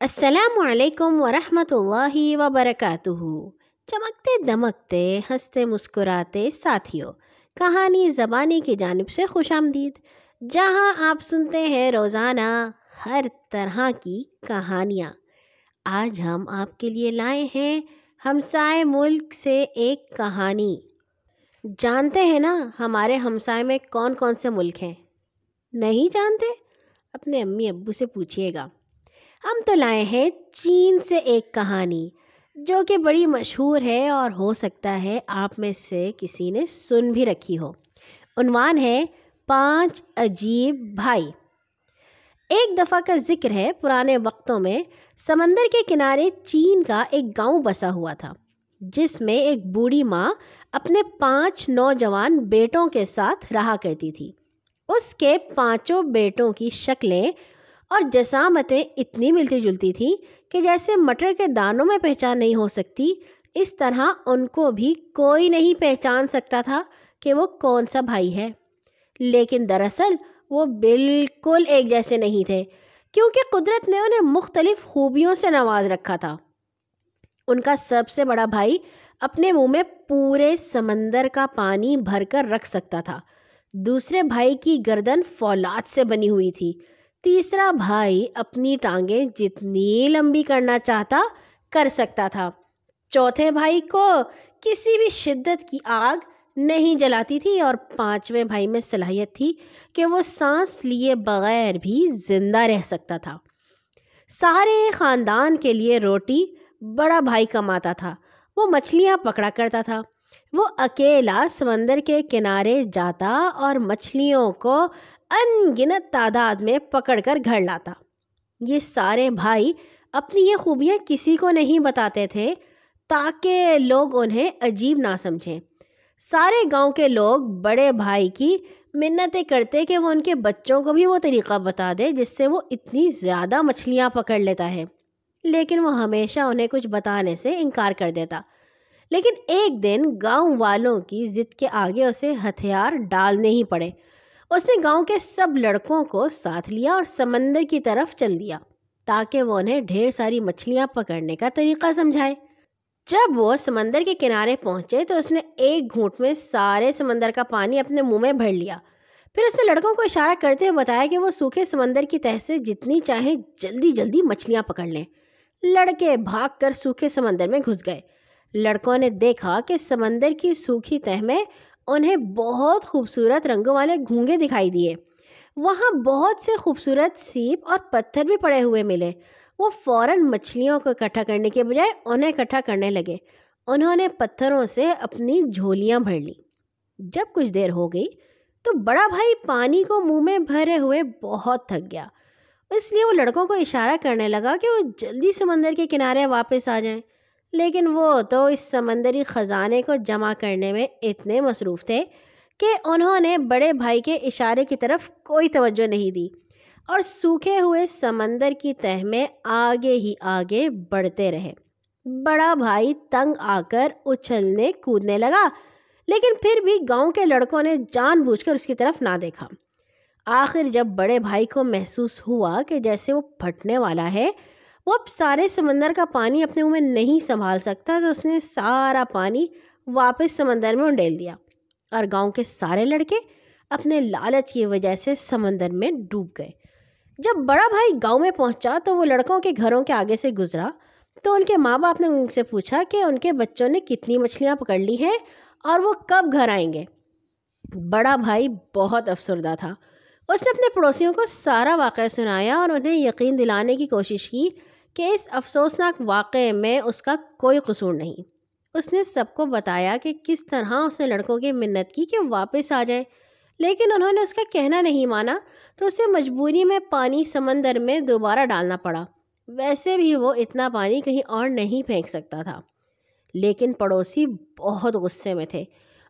السلام علیکم ورحمۃ اللہ وبرکاتہ۔ چمکتے دمکتے ہنستے مسکراتے ساتھیوں، کہانی زبانی کی جانب سے خوش آمدید، جہاں آپ سنتے ہیں روزانہ ہر طرح کی کہانیاں۔ آج ہم آپ کے لیے لائے ہیں ہمسائے ملک سے ایک کہانی۔ جانتے ہیں نا ہمارے ہمسائے میں کون کون سے ملک ہیں؟ نہیں جانتے؟ اپنے امی ابو سے پوچھئے گا۔ ہم تو لائے ہیں چین سے ایک کہانی جو کہ بڑی مشہور ہے اور ہو سکتا ہے آپ میں سے کسی نے سن بھی رکھی ہو۔ عنوان ہے 5 عجیب بھائی۔ ایک دفعہ کا ذکر ہے، پرانے وقتوں میں سمندر کے کنارے چین کا ایک گاؤں بسا ہوا تھا، جس میں ایک بوڑھی ماں اپنے 5 نوجوان بیٹوں کے ساتھ رہا کرتی تھی۔ اس کے 5 بیٹوں کی شکلیں اور جسامتیں اتنی ملتی جلتی تھیں کہ جیسے مٹر کے دانوں میں پہچان نہیں ہو سکتی، اس طرح ان کو بھی کوئی نہیں پہچان سکتا تھا کہ وہ کون سا بھائی ہے۔ لیکن دراصل وہ بالکل ایک جیسے نہیں تھے، کیونکہ قدرت نے انہیں مختلف خوبیوں سے نواز رکھا تھا۔ ان کا سب سے بڑا بھائی اپنے منہ میں پورے سمندر کا پانی بھر کر رکھ سکتا تھا۔ دوسرے بھائی کی گردن فولاد سے بنی ہوئی تھی۔ تیسرا بھائی اپنی ٹانگیں جتنی لمبی کرنا چاہتا کر سکتا تھا۔ چوتھے بھائی کو کسی بھی شدت کی آگ نہیں جلاتی تھی، اور 5ویں بھائی میں صلاحیت تھی کہ وہ سانس لیے بغیر بھی زندہ رہ سکتا تھا۔ سارے خاندان کے لیے روٹی بڑا بھائی کماتا تھا۔ وہ مچھلیاں پکڑا کرتا تھا۔ وہ اکیلا سمندر کے کنارے جاتا اور مچھلیوں کو ان گنت تعداد میں پکڑ کر گھر لاتا۔ یہ سارے بھائی اپنی یہ خوبیاں کسی کو نہیں بتاتے تھے تاکہ لوگ انہیں عجیب نہ سمجھیں۔ سارے گاؤں کے لوگ بڑے بھائی کی منتیں کرتے کہ وہ ان کے بچوں کو بھی وہ طریقہ بتا دے جس سے وہ اتنی زیادہ مچھلیاں پکڑ لیتا ہے، لیکن وہ ہمیشہ انہیں کچھ بتانے سے انکار کر دیتا۔ لیکن ایک دن گاؤں والوں کی ضد کے آگے اسے ہتھیار ڈالنے ہی پڑے۔ اس نے گاؤں کے سب لڑکوں کو ساتھ لیا اور سمندر کی طرف چل دیا تاکہ وہ انہیں ڈھیر ساری مچھلیاں پکڑنے کا طریقہ سمجھائے۔ جب وہ سمندر کے کنارے پہنچے تو اس نے ایک گھونٹ میں سارے سمندر کا پانی اپنے منہ میں بھر لیا۔ پھر اس نے لڑکوں کو اشارہ کرتے ہوئے بتایا کہ وہ سوکھے سمندر کی تہہ سے جتنی چاہیں جلدی جلدی مچھلیاں پکڑ لیں۔ لڑکے بھاگ کر سوکھے سمندر میں گھس گئے۔ لڑکوں نے دیکھا کہ سمندر کی سوکھی تہہ میں انہیں بہت خوبصورت رنگوں والے گھونگے دکھائی دیے۔ وہاں بہت سے خوبصورت سیپ اور پتھر بھی پڑے ہوئے ملے۔ وہ فوراً مچھلیوں کو اکٹھا کرنے کے بجائے انہیں اکٹھا کرنے لگے۔ انہوں نے پتھروں سے اپنی جھولیاں بھر لیں۔ جب کچھ دیر ہو گئی تو بڑا بھائی پانی کو منہ میں بھرے ہوئے بہت تھک گیا، اس لیے وہ لڑکوں کو اشارہ کرنے لگا کہ وہ جلدی سمندر کے کنارے واپس آ جائیں۔ لیکن وہ تو اس سمندری خزانے کو جمع کرنے میں اتنے مصروف تھے کہ انہوں نے بڑے بھائی کے اشارے کی طرف کوئی توجہ نہیں دی اور سوکھے ہوئے سمندر کی تہہ میں آگے ہی آگے بڑھتے رہے۔ بڑا بھائی تنگ آ کر اچھلنے کودنے لگا، لیکن پھر بھی گاؤں کے لڑکوں نے جان بوجھ کر اس کی طرف نہ دیکھا۔ آخر جب بڑے بھائی کو محسوس ہوا کہ جیسے وہ پھٹنے والا ہے، وہ اب سارے سمندر کا پانی اپنے منہ میں نہیں سنبھال سکتا، تو اس نے سارا پانی واپس سمندر میں انڈیل دیا، اور گاؤں کے سارے لڑکے اپنے لالچ کی وجہ سے سمندر میں ڈوب گئے۔ جب بڑا بھائی گاؤں میں پہنچا تو وہ لڑکوں کے گھروں کے آگے سے گزرا تو ان کے ماں باپ نے ان سے پوچھا کہ ان کے بچوں نے کتنی مچھلیاں پکڑ لی ہیں اور وہ کب گھر آئیں گے۔ بڑا بھائی بہت افسردہ تھا۔ اس نے اپنے پڑوسیوں کو سارا واقعہ سنایا اور انہیں یقین دلانے کی کوشش کی کہ اس افسوسناک واقعے میں اس کا کوئی قصور نہیں۔ اس نے سب کو بتایا کہ کس طرح اس نے لڑکوں کی منت کی کہ واپس آ جائیں، لیکن انہوں نے اس کا کہنا نہیں مانا تو اسے مجبوری میں پانی سمندر میں دوبارہ ڈالنا پڑا۔ ویسے بھی وہ اتنا پانی کہیں اور نہیں پھینک سکتا تھا۔ لیکن پڑوسی بہت غصے میں تھے۔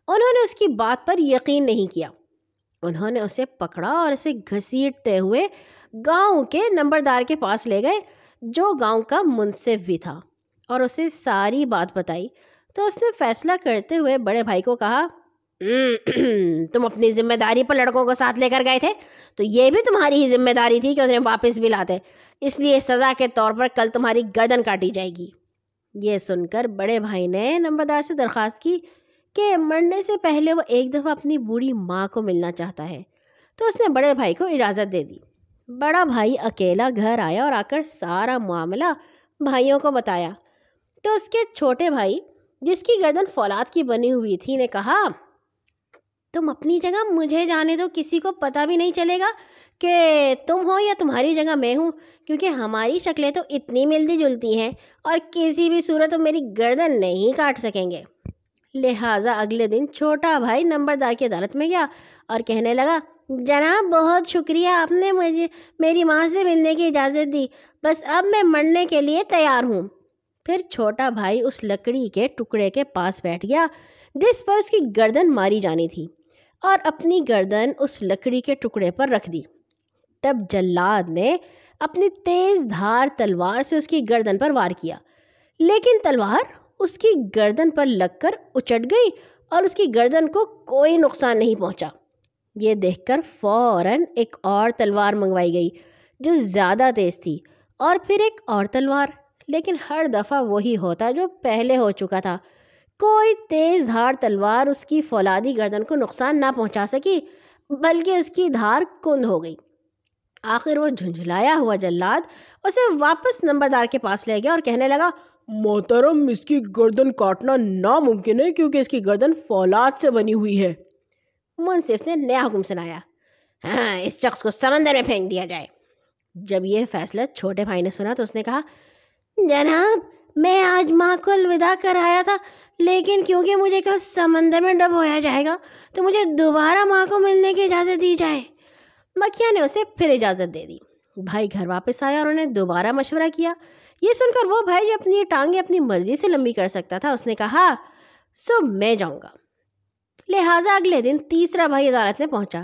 انہوں نے اس کی بات پر یقین نہیں کیا۔ انہوں نے اسے پکڑا اور اسے گھسیٹتے ہوئے گاؤں کے نمبردار کے پاس لے گئے، جو گاؤں کا منصف بھی تھا، اور اسے ساری بات بتائی۔ تو اس نے فیصلہ کرتے ہوئے بڑے بھائی کو کہا، تم اپنی ذمہ داری پر لڑکوں کو ساتھ لے کر گئے تھے تو یہ بھی تمہاری ہی ذمہ داری تھی کہ انہیں واپس بھی لاتے، اس لیے سزا کے طور پر کل تمہاری گردن کاٹی جائے گی۔ یہ سن کر بڑے بھائی نے نمبردار سے درخواست کی کہ مرنے سے پہلے وہ ایک دفعہ اپنی بوڑھی ماں کو ملنا چاہتا ہے، تو اس نے بڑے بھائی کو اجازت دے دی۔ بڑا بھائی اکیلا گھر آیا اور آ کر سارا معاملہ بھائیوں کو بتایا، تو اس کے چھوٹے بھائی جس کی گردن فولاد کی بنی ہوئی تھی نے کہا، تم اپنی جگہ مجھے جانے دو، کسی کو پتہ بھی نہیں چلے گا کہ تم ہو یا تمہاری جگہ میں ہوں، کیونکہ ہماری شکلیں تو اتنی ملتی جلتی ہیں اور کسی بھی صورت میں میری گردن نہیں کاٹ سکیں گے۔ لہٰذا اگلے دن چھوٹا بھائی نمبردار کی عدالت میں گیا اور کہنے لگا، جناب بہت شکریہ، آپ نے مجھے میری ماں سے ملنے کی اجازت دی، بس اب میں مرنے کے لیے تیار ہوں۔ پھر چھوٹا بھائی اس لکڑی کے ٹکڑے کے پاس بیٹھ گیا جس پر اس کی گردن ماری جانی تھی، اور اپنی گردن اس لکڑی کے ٹکڑے پر رکھ دی۔ تب جلاد نے اپنی تیز دھار تلوار سے اس کی گردن پر وار کیا، لیکن تلوار اس کی گردن پر لگ کر اچٹ گئی اور اس کی گردن کو کوئی نقصان نہیں پہنچا۔ یہ دیکھ کر فوراً ایک اور تلوار منگوائی گئی جو زیادہ تیز تھی، اور پھر ایک اور تلوار، لیکن ہر دفعہ وہی ہوتا جو پہلے ہو چکا تھا، کوئی تیز دھار تلوار اس کی فولادی گردن کو نقصان نہ پہنچا سکی، بلکہ اس کی دھار کند ہو گئی۔ آخر وہ جھنجھلایا ہوا جلاد اسے واپس نمبردار کے پاس لے گیا اور کہنے لگا، محترم، اس کی گردن کاٹنا ناممکن ہے کیونکہ اس کی گردن فولاد سے بنی ہوئی ہے۔ منصف نے نیا حکم سنایا، ہاں، اس شخص کو سمندر میں پھینک دیا جائے۔ جب یہ فیصلہ چھوٹے بھائی نے سنا تو اس نے کہا، جناب میں آج ماں کو الوداع کرایا تھا، لیکن کیونکہ مجھے کل سمندر میں ڈبویا جائے گا تو مجھے دوبارہ ماں کو ملنے کی اجازت دی جائے۔ مکھیا نے اسے پھر اجازت دے دی۔ بھائی گھر واپس آیا اور انہیں دوبارہ مشورہ کیا۔ یہ سن کر وہ بھائی جو اپنی ٹانگیں اپنی مرضی سے لمبی کر سکتا تھا، اس نے کہا، سو میں جاؤں گا۔ لہٰذا اگلے دن تیسرا بھائی عدالت میں پہنچا۔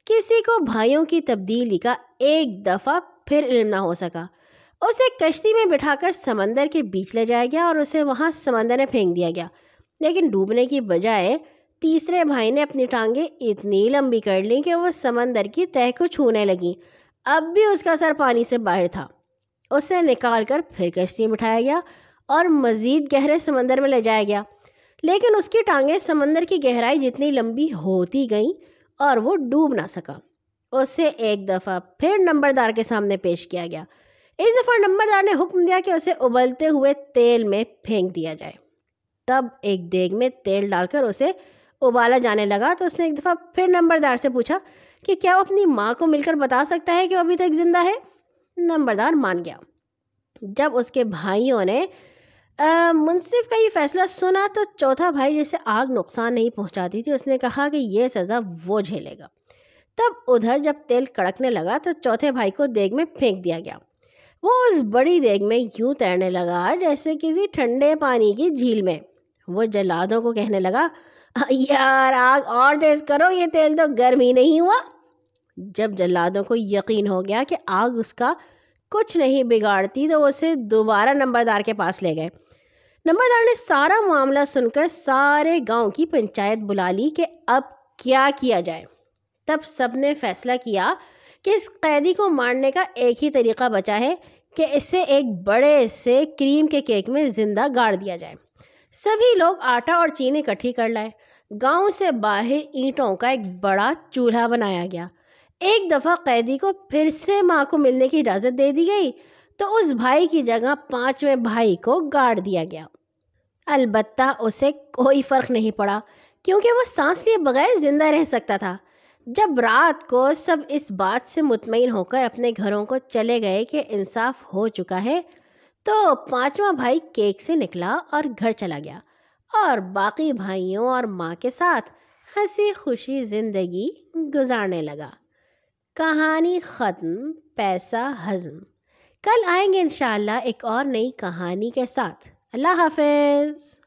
کسی کو بھائیوں کی تبدیلی کا ایک دفعہ پھر علم نہ ہو سکا۔ اسے کشتی میں بٹھا کر سمندر کے بیچ لے جایا گیا اور اسے وہاں سمندر میں پھینک دیا گیا، لیکن ڈوبنے کی بجائے تیسرے بھائی نے اپنی ٹانگیں اتنی لمبی کر لیں کہ وہ سمندر کی تہہ کو چھونے لگیں۔ اب بھی اس کا سر پانی سے باہر تھا۔ اسے نکال کر پھر کشتی میں بٹھایا گیا اور مزید گہرے سمندر میں لے جایا گیا، لیکن اس کی ٹانگیں سمندر کی گہرائی جتنی لمبی ہوتی گئیں اور وہ ڈوب نہ سکا۔ اسے ایک دفعہ پھر نمبردار کے سامنے پیش کیا گیا۔ اس دفعہ نمبردار نے حکم دیا کہ اسے ابلتے ہوئے تیل میں پھینک دیا جائے۔ تب ایک دیگ میں تیل ڈال کر اسے ابالا جانے لگا تو اس نے ایک دفعہ پھر نمبردار سے پوچھا کہ کیا وہ اپنی ماں کو مل کر بتا سکتا ہے کہ وہ ابھی تک زندہ ہے؟ نمبردار مان گیا۔ جب اس کے بھائیوں نے منصف کا یہ فیصلہ سنا تو چوتھا بھائی جسے آگ نقصان نہیں پہنچاتی تھی، اس نے کہا کہ یہ سزا وہ جھیلے گا۔ تب ادھر جب تیل کڑکنے لگا تو چوتھے بھائی کو دیگ میں پھینک دیا گیا۔ وہ اس بڑی دیگ میں یوں تیرنے لگا جیسے کسی ٹھنڈے پانی کی جھیل میں۔ وہ جلادوں کو کہنے لگا، یار آگ اور تیز کرو، یہ تیل تو گرم ہی نہیں ہوا۔ جب جلادوں کو یقین ہو گیا کہ آگ اس کا کچھ نہیں بگاڑتی تو وہ اسے دوبارہ نمبردار کے پاس لے گئے۔ نمبردار نے سارا معاملہ سن کر سارے گاؤں کی پنچایت بلا لی کہ اب کیا کیا جائے۔ تب سب نے فیصلہ کیا کہ اس قیدی کو مارنے کا ایک ہی طریقہ بچا ہے کہ اسے ایک بڑے سے کریم کے کیک میں زندہ گاڑ دیا جائے۔ سبھی لوگ آٹا اور چینی اکٹھی کر لائے۔ گاؤں سے باہر اینٹوں کا ایک بڑا چولہا بنایا گیا۔ ایک دفعہ قیدی کو پھر سے ماں کو ملنے کی اجازت دے دی گئی تو اس بھائی کی جگہ پانچویں بھائی کو گاڑ دیا گیا۔ البتہ اسے کوئی فرق نہیں پڑا کیونکہ وہ سانس لیے بغیر زندہ رہ سکتا تھا۔ جب رات کو سب اس بات سے مطمئن ہو کر اپنے گھروں کو چلے گئے کہ انصاف ہو چکا ہے تو پانچواں بھائی کیک سے نکلا اور گھر چلا گیا اور باقی بھائیوں اور ماں کے ساتھ ہنسی خوشی زندگی گزارنے لگا۔ کہانی ختم، پیسہ ہضم۔ کل آئیں گے انشاءاللہ ایک اور نئی کہانی کے ساتھ۔ اللہ حافظ۔